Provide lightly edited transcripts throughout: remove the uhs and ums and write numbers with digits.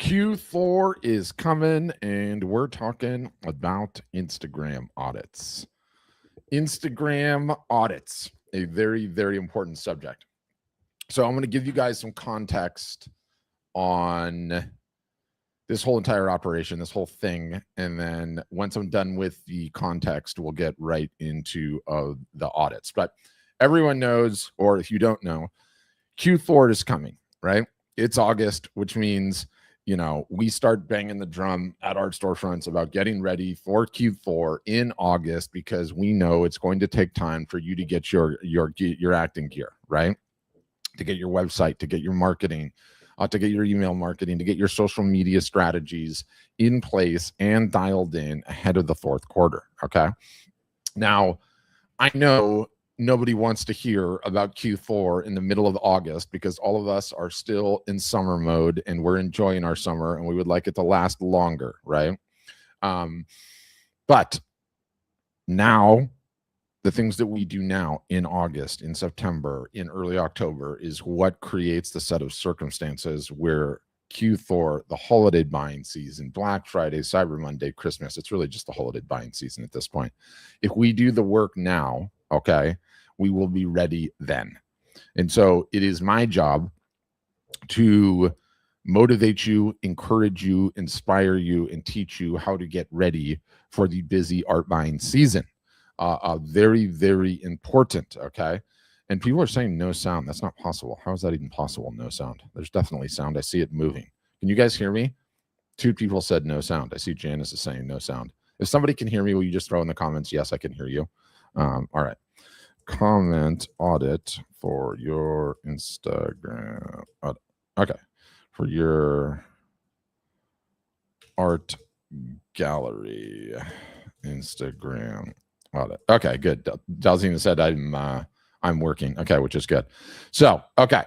Q4 is coming, and we're talking about Instagram audits. Instagram audits, a very, very important subject. So I'm going to give you guys some context on this whole entire operation, this whole thing. And then once I'm done with the context, we'll get right into the audits. But everyone knows, or if you don't know, Q4 is coming, right? It's August, which means, we start banging the drum at Art Storefronts about getting ready for Q4 in August, because we know it's going to take time for you to get your acting gear, right? To get your website, to get your marketing, to get your email marketing, to get your social media strategies in place and dialed in ahead of the fourth quarter. Okay. Now, I know nobody wants to hear about Q4 in the middle of August, because all of us are still in summer mode and we're enjoying our summer and we would like it to last longer, right? But now, the things that we do now in August, in September, in early October is what creates the set of circumstances where Q4, the holiday buying season, Black Friday, Cyber Monday, Christmas, it's really just the holiday buying season at this point. If we do the work now, okay, we will be ready then. And so it is my job to motivate you, encourage you, inspire you, and teach you how to get ready for the busy art buying season. Very, very important, okay? And people are saying no sound. That's not possible. How is that even possible? No sound. There's definitely sound. I see it moving. Can you guys hear me? 2 people said no sound. I see Janice is saying no sound. If somebody can hear me, will you just throw in the comments, yes, I can hear you. All right. Comment audit for your Instagram. Okay. For your art gallery Instagram audit. Okay, good. Dalzina said I'm working. Okay, which is good. So, okay,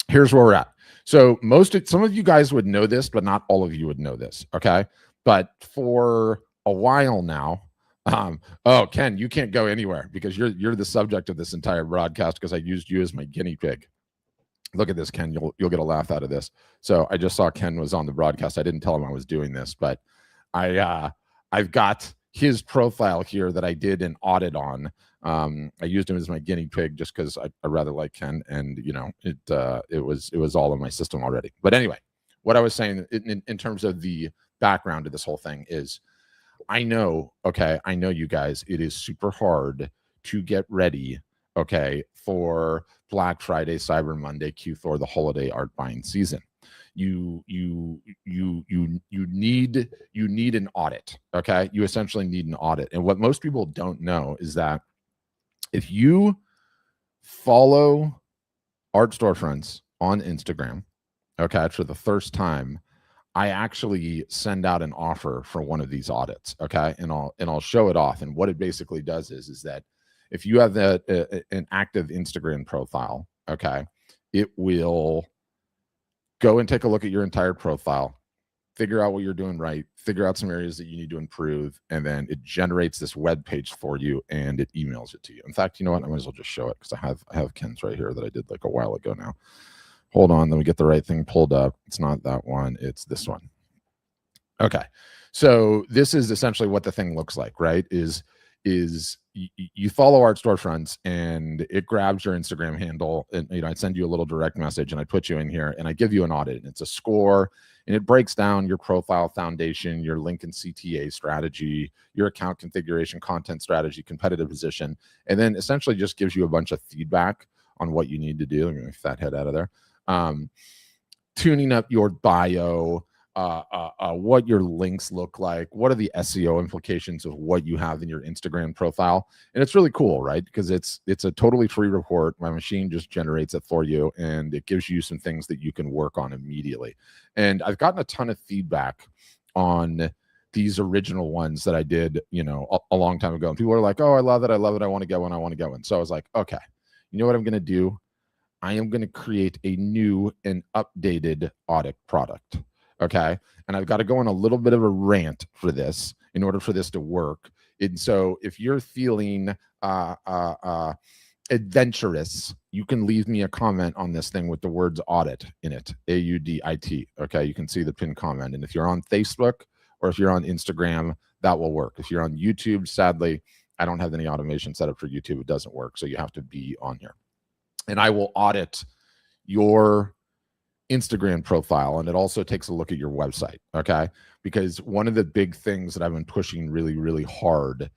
here's where we're at. So some of you guys would know this, but not all of you would know this. Okay, but for a while now, oh, Ken, you can't go anywhere because you're the subject of this entire broadcast, because I used you as my guinea pig. Look at this, Ken. You'll get a laugh out of this. So I just saw Ken was on the broadcast. I didn't tell him I was doing this, but I've got his profile here that I did an audit on. I used him as my guinea pig just because I rather like Ken, and it was all in my system already. But anyway, what I was saying in terms of the background of this whole thing is, I know you guys, it is super hard to get ready, okay, for Black Friday, Cyber Monday, Q4, the holiday art buying season. You need an audit, okay? You essentially need an audit. And what most people don't know is that if you follow Art Storefronts on Instagram, okay, for the first time, I actually send out an offer for one of these audits, okay? And I'll show it off. And what it basically does is that if you have an active Instagram profile, okay, it will go and take a look at your entire profile, figure out what you're doing right, figure out some areas that you need to improve, and then it generates this web page for you and it emails it to you. In fact, you know what? I might as well just show it, because I have Ken's right here that I did like a while ago now. Hold on, let me get the right thing pulled up. It's not that one, it's this one. Okay, so this is essentially what the thing looks like, right? Is you follow Art Storefronts and it grabs your Instagram handle, and I send you a little direct message and I put you in here and I give you an audit, and it's a score, and it breaks down your profile foundation, your link and CTA strategy, your account configuration, content strategy, competitive position, and then essentially just gives you a bunch of feedback on what you need to do. Let me get that head out of there. Tuning up your bio, what your links look like, what are the SEO implications of what you have in your Instagram profile. And it's really cool, right? Because it's a totally free report. My machine just generates it for you, and it gives you some things that you can work on immediately. And I've gotten a ton of feedback on these original ones that I did, a long time ago. And people are like, oh, I love it. I want to get one. So I was like, okay, you know what I'm going to do? I am going to create a new and updated audit product. Okay. And I've got to go on a little bit of a rant for this in order for this to work. And so if you're feeling adventurous, you can leave me a comment on this thing with the words audit in it, AUDIT. Okay, you can see the pinned comment. And if you're on Facebook or if you're on Instagram, that will work. If you're on YouTube, sadly, I don't have any automation set up for YouTube. It doesn't work. So you have to be on here. And I will audit your Instagram profile. And it also takes a look at your website. Okay. Because one of the big things that I've been pushing really, really hard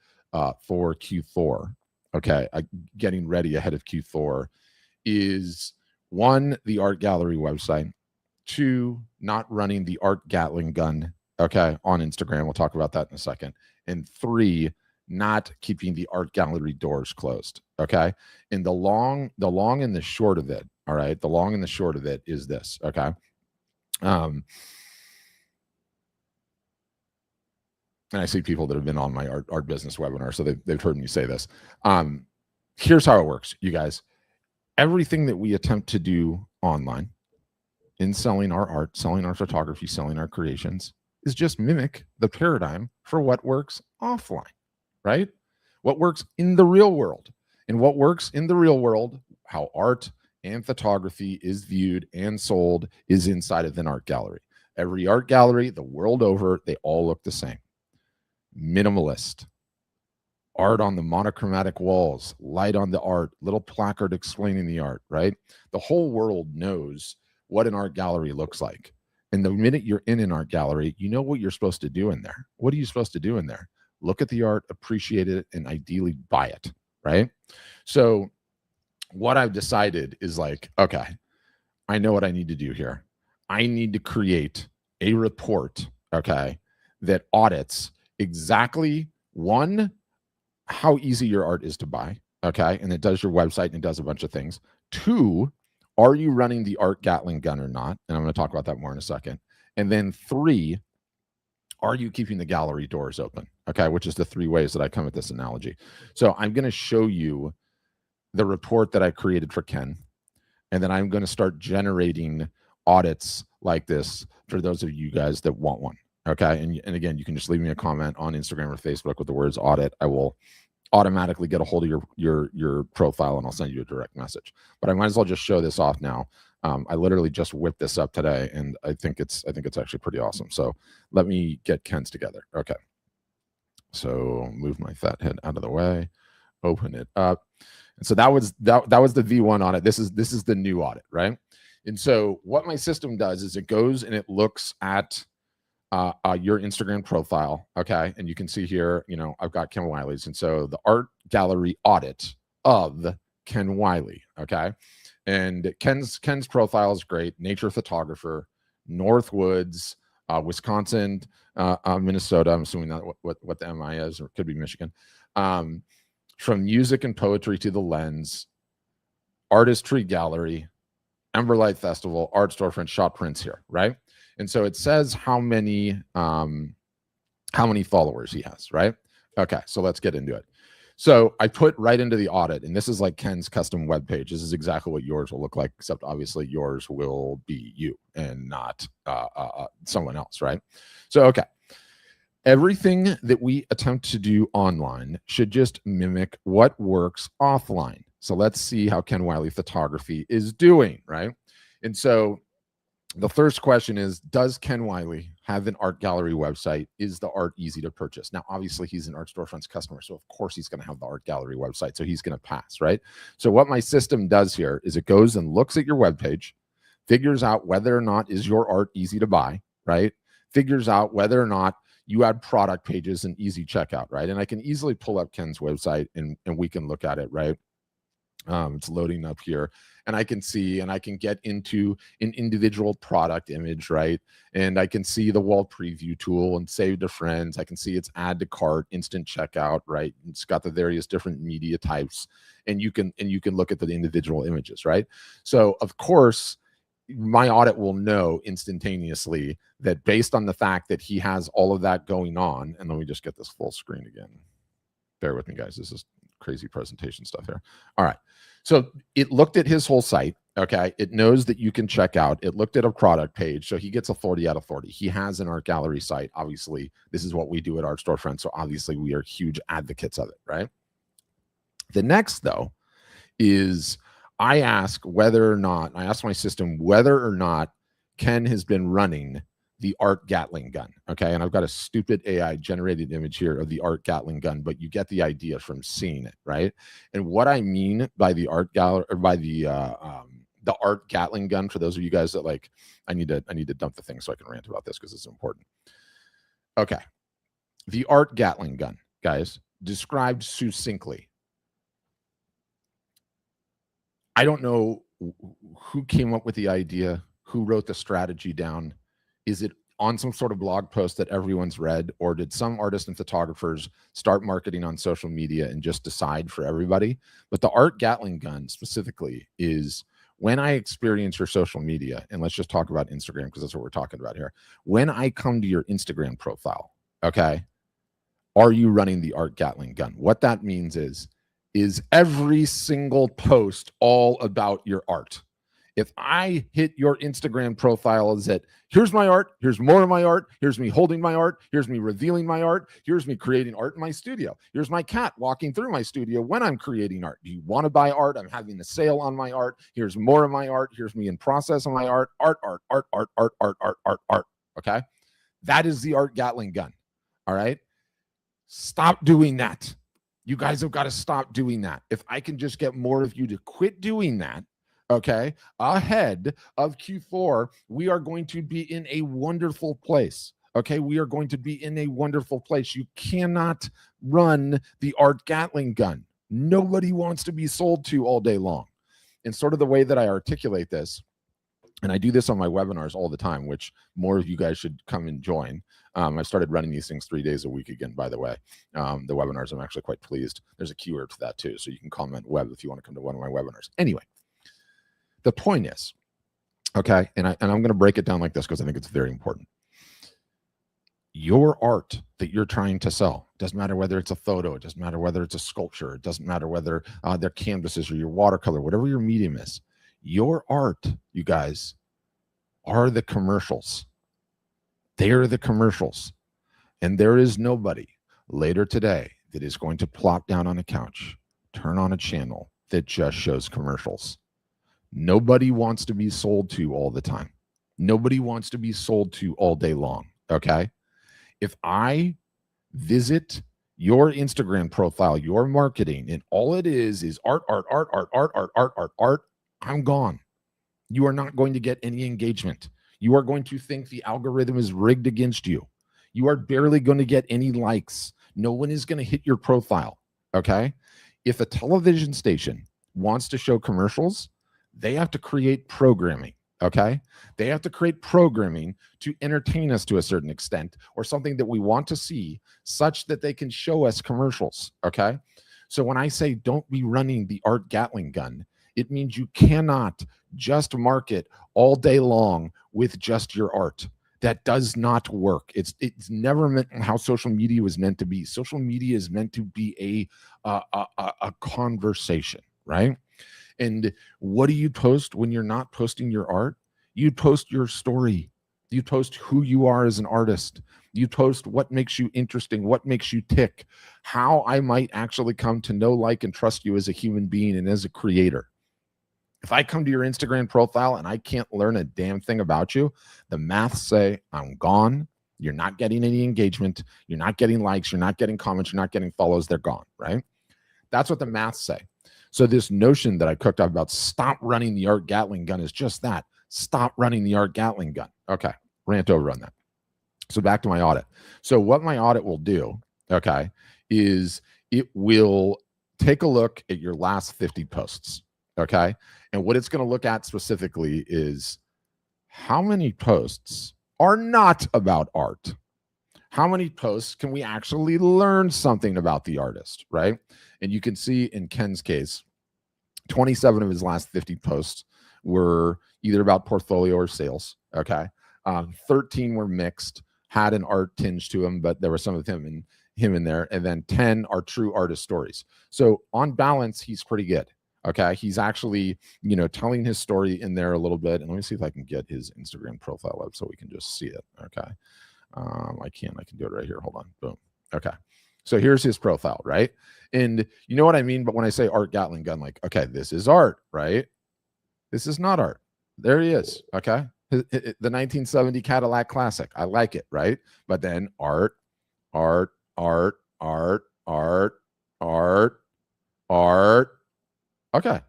for Q4, okay, getting ready ahead of Q4, is one, the art gallery website, two, not running the art Gatling gun, okay, on Instagram. We'll talk about that in a second. And three, not keeping the art gallery doors closed. Okay. And the long and the short of it, all right, the long and the short of it is this. Okay. And I see people that have been on my art business webinar, so they've heard me say this. Here's how it works, you guys. Everything that we attempt to do online in selling our art, selling our photography, selling our creations is just mimic the paradigm for what works offline, right? What works in the real world. And what works in the real world, how art and photography is viewed and sold, is inside of an art gallery. Every art gallery, the world over, they all look the same. Minimalist, art on the monochromatic walls, light on the art, little placard explaining the art, right? The whole world knows what an art gallery looks like. And the minute you're in an art gallery, you know what you're supposed to do in there. What are you supposed to do in there? Look at the art, appreciate it, and ideally buy it, right? So what I've decided is like, okay, I know what I need to do here. I need to create a report, okay, that audits exactly, one, how easy your art is to buy, okay, and it does your website and it does a bunch of things. Two, are you running the art Gatling gun or not? And I'm going to talk about that more in a second. And then three, are you keeping the gallery doors open? Okay, which is the three ways that I come at this analogy. So I'm going to show you the report that I created for Ken, and then I'm going to start generating audits like this for those of you guys that want one. Okay. And again, you can just leave me a comment on Instagram or Facebook with the words audit. I will automatically get a hold of your profile and I'll send you a direct message. But I might as well just show this off now. I literally just whipped this up today, and I think it's actually pretty awesome. So let me get Ken's together. Okay. So move my fat head out of the way, open it up. And so that was the V1 audit. This is the new audit, right? And so what my system does is it goes and it looks at your Instagram profile, okay? And you can see here, you know, I've got Ken Wiley's. And so the art gallery audit of Ken Wiley, okay? And Ken's profile is great. Nature photographer, Northwoods, Wisconsin, Minnesota. I'm assuming that what the MI is, or it could be Michigan. From music and poetry to the lens, artistry gallery, Emberlight Festival, art storefront, shop prints here, right? And so it says how many followers he has, right? Okay, so let's get into it. So I put right into the audit, and this is like Ken's custom web page. This is exactly what yours will look like, except obviously yours will be you and not someone else, right? So, okay. Everything that we attempt to do online should just mimic what works offline. So let's see how Ken Wiley Photography is doing, right? And so the first question is, does Ken Wiley have an art gallery website? Is the art easy to purchase? Now, obviously, he's an Art Storefronts customer, so of course he's going to have the art gallery website, so he's going to pass, right? So what my system does here is it goes and looks at your webpage, figures out whether or not is your art easy to buy, right? Figures out whether or not you add product pages and easy checkout, right? And I can easily pull up Ken's website and we can look at it, right? It's loading up here, and I can see, and I can get into an individual product image, right? And I can see the wall preview tool and save to friends. I can see it's add to cart, instant checkout, right? It's got the various different media types, and you can look at the individual images, right? So of course, my audit will know instantaneously that based on the fact that he has all of that going on, and let me just get this full screen again. Bear with me, guys. This is crazy presentation stuff here. All right. So it looked at his whole site. Okay. It knows that you can check out. It looked at a product page. So he gets a 40 out of 40. He has an art gallery site. Obviously, this is what we do at Art Storefront. So obviously we are huge advocates of it, right? The next, though, is I ask my system whether or not Ken has been running the Art Gatling gun. Okay. And I've got a stupid AI generated image here of the Art Gatling gun, but you get the idea from seeing it, right? And what I mean by the Art Gatling gun, for those of you guys that like, I need to dump the thing so I can rant about this because it's important. Okay. The Art Gatling gun, guys, described succinctly. I don't know who came up with the idea, who wrote the strategy down. Is it on some sort of blog post that everyone's read, or did some artists and photographers start marketing on social media and just decide for everybody? But the Art Gatling gun specifically is when I experience your social media, and let's just talk about Instagram because that's what we're talking about here. When I come to your Instagram profile, okay, are you running the Art Gatling gun? What that means is every single post all about your art? If I hit your Instagram profile as that, here's my art, here's more of my art, here's me holding my art, here's me revealing my art, here's me creating art in my studio, here's my cat walking through my studio when I'm creating art. Do you want to buy art? I'm having a sale on my art. Here's more of my art. Here's me in process of my art. Art. Okay. That is the Art Gatling gun. All right. Stop doing that. You guys have got to stop doing that. If I can just get more of you to quit doing that, okay, ahead of Q4, we are going to be in a wonderful place. Okay, we are going to be in a wonderful place. You cannot run the Art Gatling gun. Nobody wants to be sold to all day long. And sort of the way that I articulate this, and I do this on my webinars all the time, which more of you guys should come and join. I started running these things 3 days a week again, by the way. The webinars, I'm actually quite pleased. There's a keyword to that too, so you can comment web if you want to come to one of my webinars. Anyway, the point is, okay, and I'm going to break it down like this because I think it's very important. Your art that you're trying to sell, doesn't matter whether it's a photo, it doesn't matter whether it's a sculpture, it doesn't matter whether they're canvases or your watercolor, whatever your medium is. Your art, you guys, are the commercials. They are the commercials. And there is nobody later today that is going to plop down on a couch, turn on a channel that just shows commercials. Nobody wants to be sold to all the time. Nobody wants to be sold to all day long, okay? If I visit your Instagram profile, your marketing, and all it is art, I'm gone. You are not going to get any engagement. You are going to think the algorithm is rigged against you. You are barely going to get any likes. No one is going to hit your profile, okay? If a television station wants to show commercials, they have to create programming, okay? They have to create programming to entertain us to a certain extent, or something that we want to see such that they can show us commercials, okay? So when I say don't be running the Art Gatling gun, it means you cannot just market all day long with just your art. That does not work. It's never meant how social media was meant to be. Social media is meant to be a conversation, right? And what do you post when you're not posting your art? You post your story. You post who you are as an artist. You post what makes you interesting, what makes you tick, how I might actually come to know, like, and trust you as a human being and as a creator. If I come to your Instagram profile and I can't learn a damn thing about you, the maths say I'm gone. You're not getting any engagement. You're not getting likes. You're not getting comments. You're not getting follows. They're gone, right? That's what the maths say. So this notion that I cooked up about stop running the Art Gatling gun is just that. Stop running the Art Gatling gun. Okay, rant over on that. So back to my audit. So what my audit will do, okay, is it will take a look at your last 50 posts, okay? And what it's going to look at specifically is how many posts are not about art. How many posts can we actually learn something about the artist, right? And you can see in Ken's case, 27 of his last 50 posts were either about portfolio or sales, okay? 13 were mixed, had an art tinge to them, but there was some of him in there. And then 10 are true artist stories. So on balance, he's pretty good. Okay, he's actually, telling his story in there a little bit. And let me see if I can get his Instagram profile up so we can just see it. Okay, I can do it right here. Hold on. Boom. Okay, So here's his profile, right? And you know what I mean? But when I say Art Gatling gun, like, okay, this is art, right? This is not art. There he is, okay? The 1970 Cadillac Classic. I like it, right? But then art, art, art, art, art, art, art. Okay,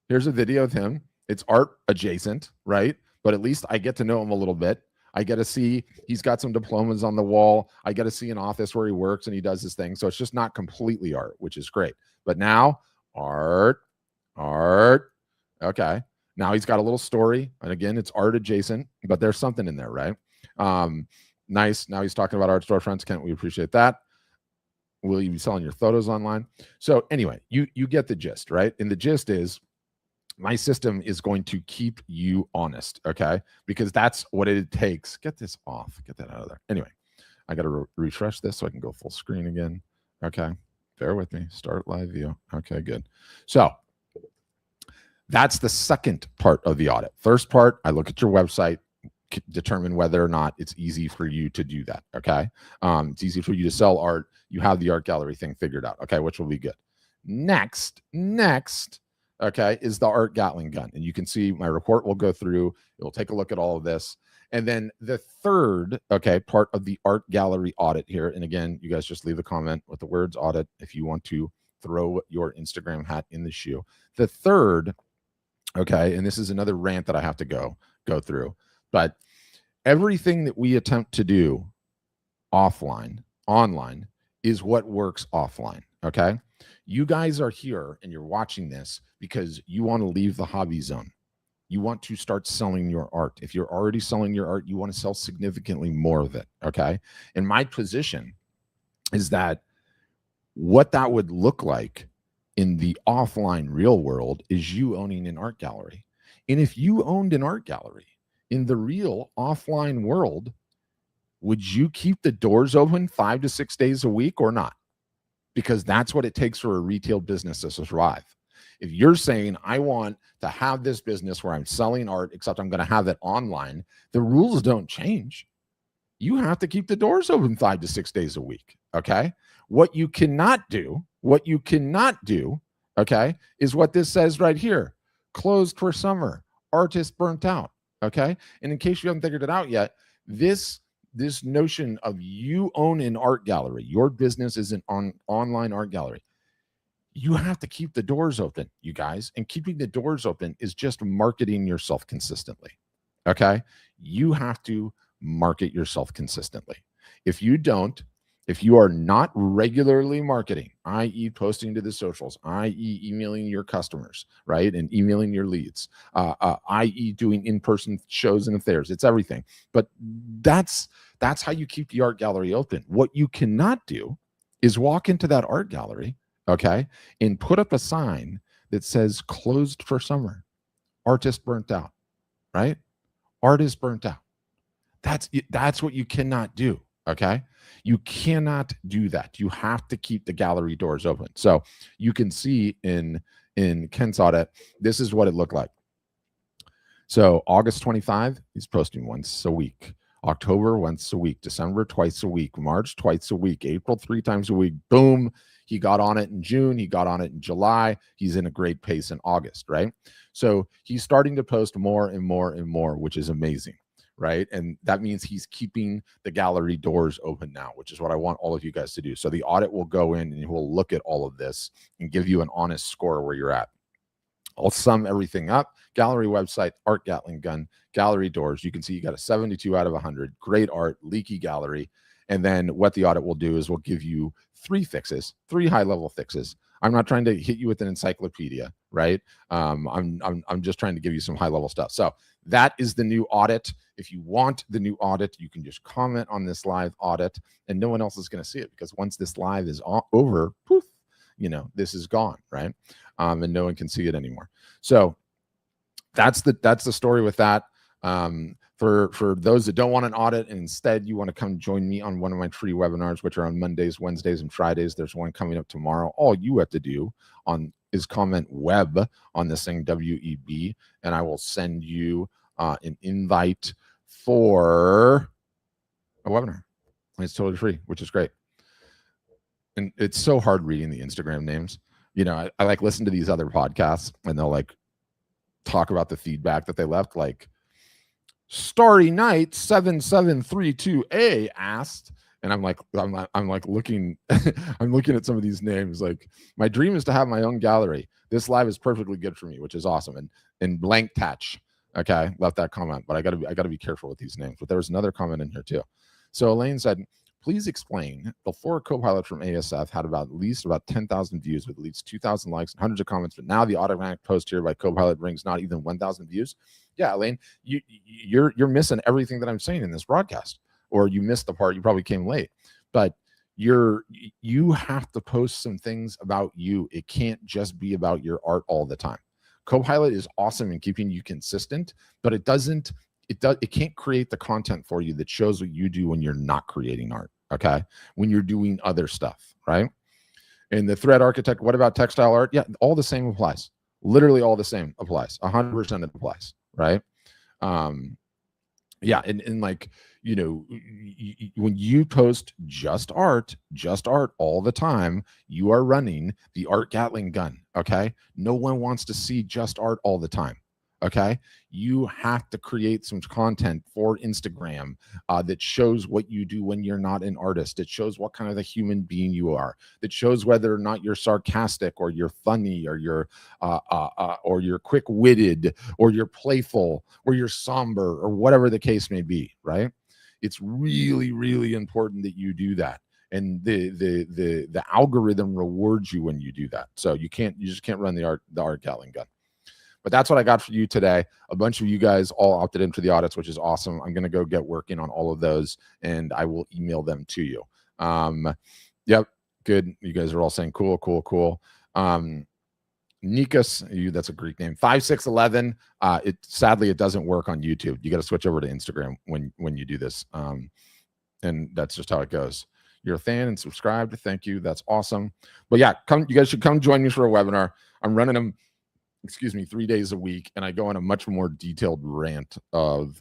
here's a video of him. It's art adjacent, right? But at least I get to know him a little bit. I get to see he's got some diplomas on the wall. I get to see an office where he works and he does his thing. So it's just not completely art, which is great. But now art, art. Okay. Now he's got a little story. And again, it's art adjacent, but there's something in there, right? Nice. Now he's talking about art storefronts. Kent, we appreciate that. Will you be selling your photos online? So anyway, you get the gist, right? And the gist is my system is going to keep you honest, okay? Because that's what it takes. Get this off. Get that out of there. Anyway, I got to refresh this so I can go full screen again. Okay. Bear with me. Start live view. Okay, good. So that's the second part of the audit. First part, I look at your website, determine whether or not it's easy for you to do that, okay? It's easy for you to sell art. You have the art gallery thing figured out, okay, which will be good. Next, okay, is the Art Gatling gun. And you can see my report will go through. It will take a look at all of this. And then the third, okay, part of the art gallery audit here. And again, you guys just leave a comment with the words audit if you want to throw your Instagram hat in the shoe. The third, okay, and this is another rant that I have to go through, but everything that we attempt to do offline, online, is what works offline, okay? You guys are here and you're watching this because you want to leave the hobby zone. You want to start selling your art. If you're already selling your art, you want to sell significantly more of it, okay? And my position is that what that would look like in the offline real world is you owning an art gallery. And if you owned an art gallery in the real offline world, would you keep the doors open 5 to 6 days a week or not? Because that's what it takes for a retail business to survive. If you're saying, I want to have this business where I'm selling art, except I'm going to have it online, the rules don't change. You have to keep the doors open 5 to 6 days a week, okay? What you cannot do, okay, is what this says right here. Closed for summer, artist burnt out, okay? And in case you haven't figured it out yet, this notion of you own an art gallery, your business is an online art gallery, you have to keep the doors open, you guys. And keeping the doors open is just marketing yourself consistently, okay? You have to market yourself consistently. If you don't, if you are not regularly marketing, i.e. posting to the socials, i.e. emailing your customers, right, and emailing your leads, i.e. doing in-person shows and affairs, it's everything. But that's how you keep the art gallery open. What you cannot do is walk into that art gallery, okay, and put up a sign that says closed for summer, artist burnt out, right? Artist burnt out. That's what you cannot do, okay? You cannot do that. You have to keep the gallery doors open. So you can see in Kent's audit, this is what it looked like. So August 25, he's posting once a week. October, once a week. December, twice a week. March, twice a week. April, 3 times a week. Boom. He got on it in June. He got on it in July. He's in a great pace in August, right? So he's starting to post more and more and more, which is amazing, right? And that means he's keeping the gallery doors open now, which is what I want all of you guys to do. So the audit will go in and we'll look at all of this and give you an honest score where you're at. I'll sum everything up. Gallery website, Art Gatling gun, gallery doors. You can see you got a 72 out of 100. Great art, leaky gallery. And then what the audit will do is we'll give you 3 fixes, 3 high-level fixes. I'm not trying to hit you with an encyclopedia, right? I'm just trying to give you some high-level stuff. So that is the new audit. If you want the new audit, you can just comment on this live audit, and no one else is going to see it because once this live is over, poof, you know, this is gone, right? And no one can see it anymore. So that's the story with that. For those that don't want an audit and instead you want to come join me on one of my free webinars, which are on Mondays, Wednesdays, and Fridays. There's one coming up tomorrow. All you have to do is comment web on this thing, WEB, and I will send you an invite for a webinar. It's totally free, which is great. and it's so hard reading the Instagram names. You know, I like listen to these other podcasts and they'll like talk about the feedback that they left. Like Starry Night 7732A asked, and I'm like looking, I'm looking at some of these names. Like, my dream is to have my own gallery. This live is perfectly good for me, which is awesome. And blank touch, okay, left that comment, but I gotta be careful with these names. But there was another comment in here too. So Elaine said, please explain. Before Copilot from ASF had at least about 10,000 views with at least 2,000 likes and hundreds of comments, but now the automatic post here by Copilot brings not even 1,000 views. Yeah, Elaine, you're missing everything that I'm saying in this broadcast, or you missed the part. You probably came late, but you have to post some things about you. It can't just be about your art all the time. Copilot is awesome in keeping you consistent, but it can't create the content for you that shows what you do when you're not creating art. Okay, when you're doing other stuff, right? And the thread architect, what about textile art? Yeah, all the same applies. Literally all the same applies. 100% it applies, right? Yeah, and like, you know, when you post just art all the time, you are running the art Gatling gun. Okay, no one wants to see just art all the time. Okay, you have to create some content for Instagram that shows what you do when you're not an artist. It shows what kind of a human being you are. That shows whether or not you're sarcastic, or you're funny, or you're quick-witted, or you're playful, or you're somber, or whatever the case may be. Right? It's really, really important that you do that. And the algorithm rewards you when you do that. So you just can't run the art Gatling gun. But that's what I got for you today. A bunch of you guys all opted in for the audits, which is awesome. I'm going to go get working on all of those, and I will email them to you. Yep, good. You guys are all saying cool, cool, cool. Nikas, that's a Greek name. 5611. Sadly, it doesn't work on YouTube. You got to switch over to Instagram when you do this. And that's just how it goes. You're a fan and subscribed. Thank you. That's awesome. But yeah, you guys should come join me for a webinar. I'm running them 3 days a week, and I go on a much more detailed rant of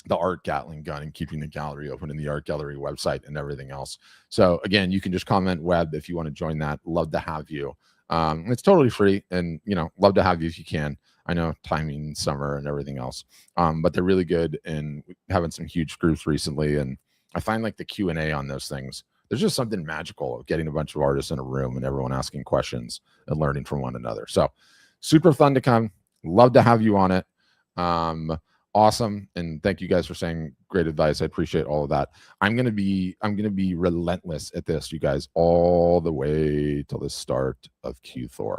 the art Gatling gun and keeping the gallery open, in the art gallery website and everything else. So again, you can just comment web if you want to join that. Love to have you. It's totally free, and love to have you if you can. I know timing, summer, and everything else, but they're really good, and having some huge groups recently. And I find like the Q&A on those things, there's just something magical of getting a bunch of artists in a room and everyone asking questions and learning from one another. So super fun to come. Love to have you on it. Awesome. And thank you guys for saying great advice. I appreciate all of that. I'm going to be relentless at this, you guys, all the way till the start of Q4.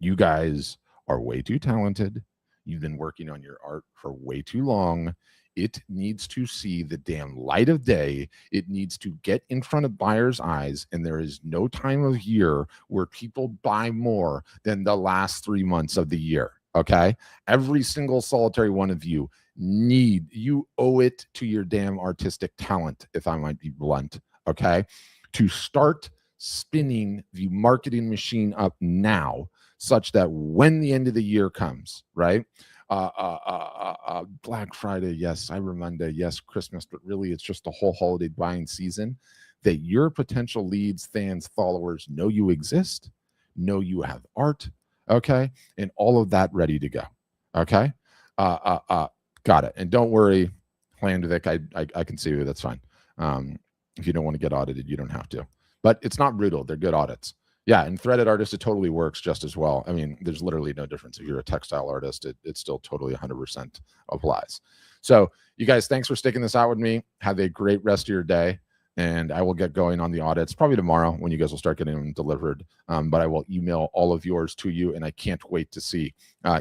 You guys are way too talented. You've been working on your art for way too long. It needs to see the damn light of day. It needs to get in front of buyers' eyes. And there is no time of year where people buy more than the last 3 months of the year. Okay. Every single solitary one of you owe it to your damn artistic talent, if I might be blunt. Okay. To start spinning the marketing machine up now, such that when the end of the year comes, right? Black Friday, yes, Cyber Monday, yes, Christmas, but really it's just the whole holiday buying season, that your potential leads, fans, followers know you exist, know you have art, okay, and all of that ready to go. Okay, got it. And don't worry, Vic, I can see you. That's fine. If you don't want to get audited, you don't have to. But it's not brutal. They're good audits. Yeah, and threaded artist, it totally works just as well. I mean, there's literally no difference. If you're a textile artist, it still totally 100% applies. So you guys, thanks for sticking this out with me. Have a great rest of your day, and I will get going on the audits probably tomorrow when you guys will start getting them delivered. But I will email all of yours to you, and I can't wait to see.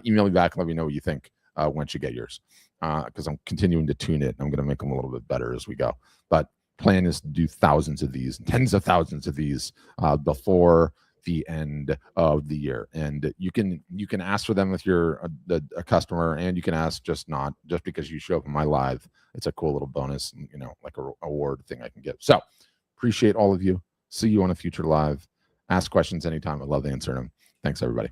Email me back and let me know what you think once you get yours, because I'm continuing to tune it. I'm going to make them a little bit better as we go. But plan is to do thousands of these, tens of thousands of these before the end of the year. And you can ask for them if you're a customer, and you can ask just because you show up in my live. It's a cool little bonus, like a award thing I can give. So appreciate all of you. See you on a future live. Ask questions anytime. I love answering them. Thanks, everybody.